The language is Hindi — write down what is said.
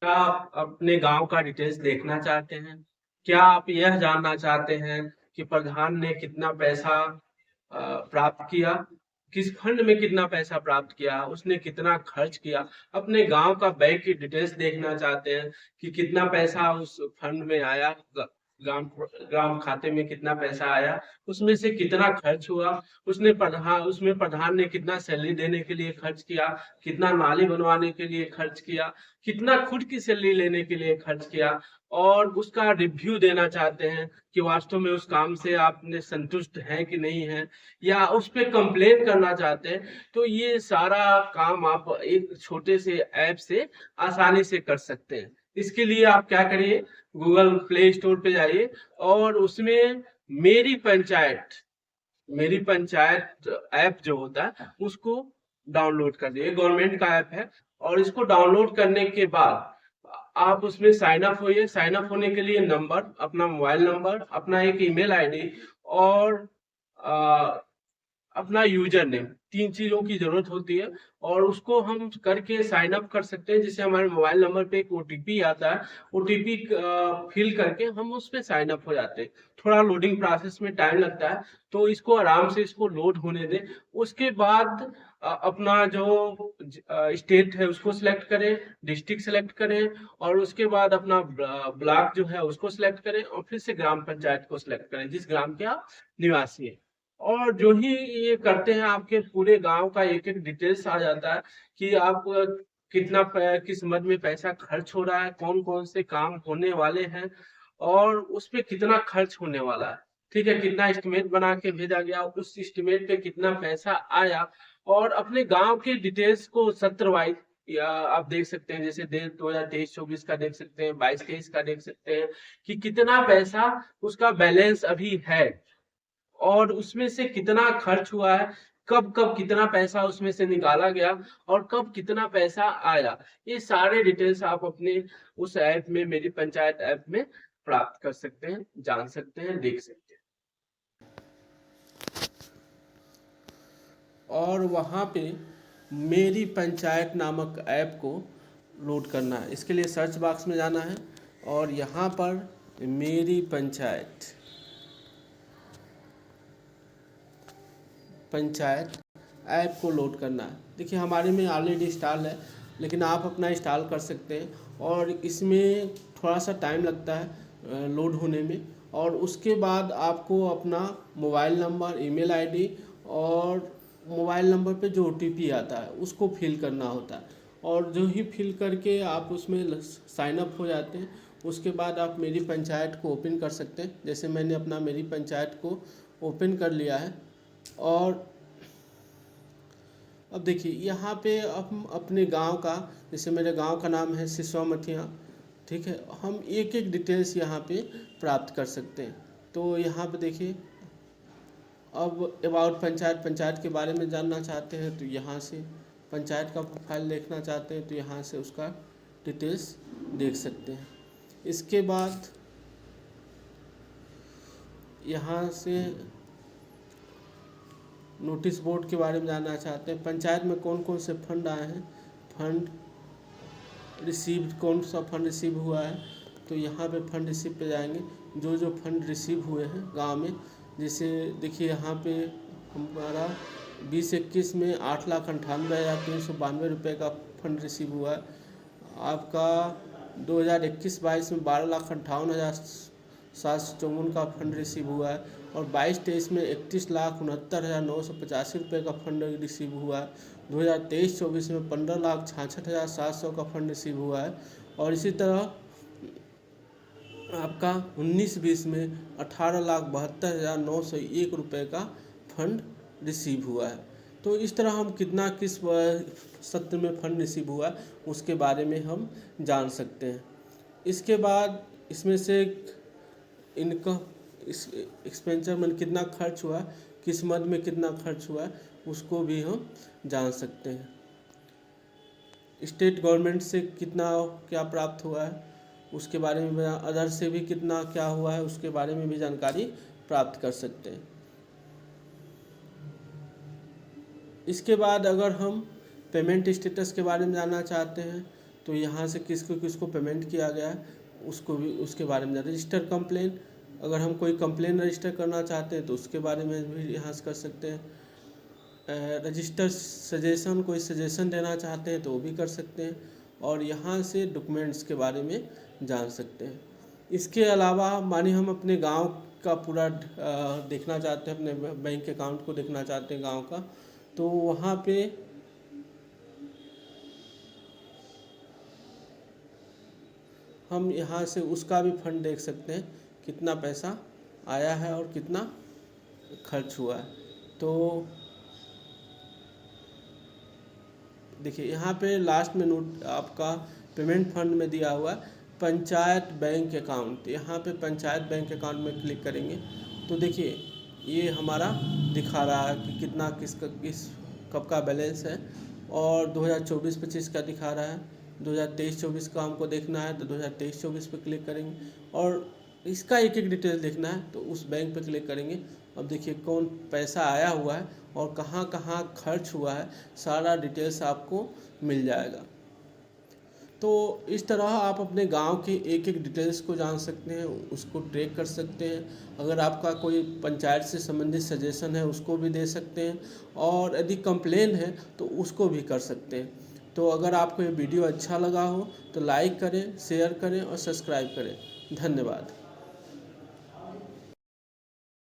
क्या आप अपने गांव का डिटेल्स देखना चाहते हैं? क्या आप यह जानना चाहते हैं कि प्रधान ने कितना पैसा प्राप्त किया, किस फंड में कितना पैसा प्राप्त किया, उसने कितना खर्च किया? अपने गांव का बैंक की डिटेल्स देखना चाहते हैं कि कितना पैसा उस फंड में आया, ग्राम ग्राम खाते में कितना पैसा आया, उसमें से कितना खर्च हुआ, उसमें प्रधान ने कितना सैलरी देने के लिए खर्च किया, कितना नाली बनवाने के लिए खर्च किया, कितना खुद की सैलरी लेने के लिए खर्च किया, और उसका रिव्यू देना चाहते हैं कि वास्तव में उस काम से आपने संतुष्ट हैं कि नहीं है, या उस पे कंप्लेन करना चाहते हैं। तो ये सारा काम आप एक छोटे से ऐप से आसानी से कर सकते हैं। इसके लिए आप क्या करिए, गूगल प्ले स्टोर पे जाइए और उसमें मेरी पंचायत मेरी पंचायत ऐप जो होता है उसको डाउनलोड कर दिए। गवर्नमेंट का ऐप है, और इसको डाउनलोड करने के बाद आप उसमें साइन अप होइए। साइन अप होने के लिए नंबर, अपना मोबाइल नंबर, अपना एक ईमेल आईडी और अ, अपना यूजर नेम, तीन चीजों की जरूरत होती है। और उसको हम करके साइन अप कर सकते हैं, जिससे हमारे मोबाइल नंबर पे एक ओटीपी आता है। ओटीपी फिल करके हम उस पे साइन अप हो जाते हैं। थोड़ा लोडिंग प्रोसेस में टाइम लगता है, तो इसको आराम से इसको लोड होने दें। उसके बाद अपना जो स्टेट है उसको सिलेक्ट करें, डिस्ट्रिक्ट सेलेक्ट करें, और उसके बाद अपना ब्लॉक जो है उसको सिलेक्ट करें, और फिर से ग्राम पंचायत को सिलेक्ट करें जिस ग्राम के आप निवासी हैं। और जो ही ये करते हैं, आपके पूरे गांव का एक एक डिटेल्स आ जाता है कि आप किस मद में पैसा खर्च हो रहा है, कौन कौन से काम होने वाले हैं, और उस पे कितना खर्च होने वाला है। ठीक है, कितना एस्टिमेट बना के भेजा गया, उस एस्टिमेट पे कितना पैसा आया। और अपने गांव के डिटेल्स को सत्र वाइज या आप देख सकते हैं, जैसे 2023-24 का देख सकते हैं, 22-23 का देख सकते हैं कि कितना पैसा उसका बैलेंस अभी है, और उसमें से कितना खर्च हुआ है, कब कब कितना पैसा उसमें से निकाला गया, और कब कितना पैसा आया। ये सारे डिटेल्स आप अपने उस ऐप में, मेरी पंचायत ऐप में प्राप्त कर सकते हैं, जान सकते हैं, देख सकते हैं। और वहाँ पे मेरी पंचायत नामक ऐप को लोड करना है। इसके लिए सर्च बॉक्स में जाना है, और यहाँ पर मेरी पंचायत ऐप को लोड करना है। देखिए हमारे में ऑलरेडी इंस्टॉल है, लेकिन आप अपना इंस्टॉल कर सकते हैं। और इसमें थोड़ा सा टाइम लगता है लोड होने में। और उसके बाद आपको अपना मोबाइल नंबर, ईमेल आईडी, और मोबाइल नंबर पे जो ओटीपी आता है उसको फिल करना होता है। और जो ही फिल करके आप उसमें साइन अप हो जाते हैं, उसके बाद आप मेरी पंचायत को ओपन कर सकते हैं। जैसे मैंने अपना मेरी पंचायत को ओपन कर लिया है। और अब देखिए यहाँ पे हम अपने गांव का, जैसे मेरे गांव का नाम है सिसवा मथिया, ठीक है, हम एक एक डिटेल्स यहाँ पे प्राप्त कर सकते हैं। तो यहाँ पे देखिए, अब अबाउट पंचायत के बारे में जानना चाहते हैं तो यहाँ से, पंचायत का प्रोफाइल देखना चाहते हैं तो यहाँ से उसका डिटेल्स देख सकते हैं। इसके बाद यहाँ से नोटिस बोर्ड के बारे में जानना चाहते हैं, पंचायत में कौन कौन से फंड आए हैं, फंड रिसीव्ड, कौन सा फंड रिसीव हुआ है। तो यहाँ पे फंड रिसीव पे जाएंगे, जो जो फंड रिसीव हुए हैं गांव में। जैसे देखिए यहाँ पे हमारा 2021 में 8,98,392 रुपये का फंड रिसीव हुआ है। आपका 2021-22 में 12,58,754 का फंड रिसीव हुआ है। और 22-23 में 31,69,985 रुपये का फंड रिसीव हुआ है। 2023-24 में 15,66,700 का फंड रिसीव हुआ है। और इसी तरह आपका 19-20 में 18,72,901 रुपये का फंड रिसीव हुआ है। तो इस तरह हम कितना किस सत्र में फंड रिसीव हुआ उसके बारे में हम जान सकते हैं। इसके बाद इसमें से इनकम, इस एक्सपेंचर में कितना खर्च हुआ, किस मद में कितना खर्च हुआ है, उसको भी हम जान सकते हैं। स्टेट गवर्नमेंट से कितना क्या प्राप्त हुआ है उसके बारे में, अदर से भी कितना क्या हुआ है उसके बारे में भी जानकारी प्राप्त कर सकते हैं। इसके बाद अगर हम पेमेंट स्टेटस के बारे में जानना चाहते हैं तो यहाँ से किसको किसको पेमेंट किया गया है उसको भी, उसके बारे में रजिस्टर कंप्लेन, अगर हम कोई कंप्लेन रजिस्टर करना चाहते हैं तो उसके बारे में भी यहाँ से कर सकते हैं। रजिस्टर सजेशन, कोई सजेशन देना चाहते हैं तो वो भी कर सकते हैं, और यहाँ से डॉक्यूमेंट्स के बारे में जान सकते हैं। इसके अलावा मानिए हम अपने गांव का पूरा देखना चाहते हैं, अपने बैंक अकाउंट को देखना चाहते हैं गांव का, तो वहाँ पे हम यहाँ से उसका भी फंड देख सकते हैं, कितना पैसा आया है और कितना खर्च हुआ है। तो देखिए यहाँ पे लास्ट में नोट आपका पेमेंट फंड में दिया हुआ है पंचायत बैंक अकाउंट। यहाँ पे पंचायत बैंक अकाउंट में क्लिक करेंगे तो देखिए ये हमारा दिखा रहा है कि कितना किस कब का बैलेंस है, और 2024-25 का दिखा रहा है। 2023-24 का हमको देखना है तो 2023-24 पे क्लिक करेंगे, और इसका एक एक डिटेल देखना है तो उस बैंक पे क्लिक करेंगे। अब देखिए कौन पैसा आया हुआ है और कहाँ कहाँ खर्च हुआ है, सारा डिटेल्स आपको मिल जाएगा। तो इस तरह आप अपने गांव के एक एक डिटेल्स को जान सकते हैं, उसको ट्रैक कर सकते हैं। अगर आपका कोई पंचायत से संबंधित सजेशन है उसको भी दे सकते हैं, और यदि कंप्लेन है तो उसको भी कर सकते हैं। तो अगर आपको ये वीडियो अच्छा लगा हो तो लाइक करें, शेयर करें और सब्सक्राइब करें। धन्यवाद।